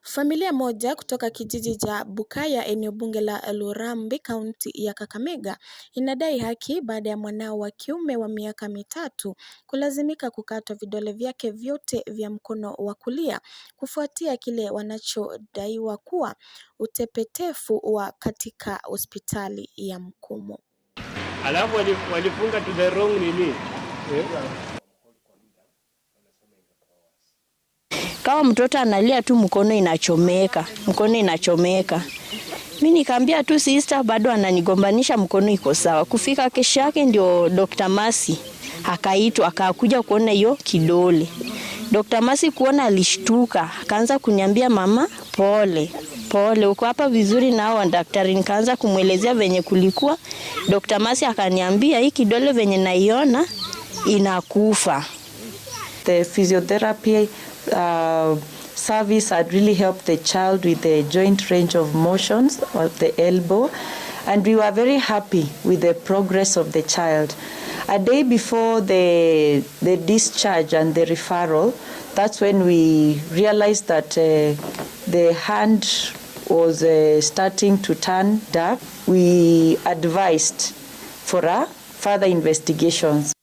Familia moja kutoka kijiji cha Bukaya, eneo bunge la Lurambi, kaunti ya Kakamega, inadai haki baada ya mwanao wa kiume wa miaka 3 kulazimika kukatwa vidole vyake vyote vya mkono wa kulia kufuatia kile wanachodaiwa kuwa utepetefu wa katika hospitali ya Mkumu. Alafu walifunga to the wrong nini? Kama mtoto analia tu mkono inachomeka. Mimi nikamwambia tu sister, bado ananigombanisha, mkono iko sawa. Kufika kesho yake ndio Dr. Masi akaitwa, akakuja kuona hiyo kidole. Dr. Masi kuona alishtuka, akaanza kuniambia mama, pole uko hapa vizuri na hao daktari. Nikaanza kumuelezea venye kulikuwa. Dr. Masi akaniambia hii kidole venye naiona inakufa. The physiotherapy service had really helped the child with the joint range of motions of the elbow, and we were very happy with the progress of the child. A day before the discharge and the referral, that's when we realized that the hand was starting to turn dark. We advised for further investigations.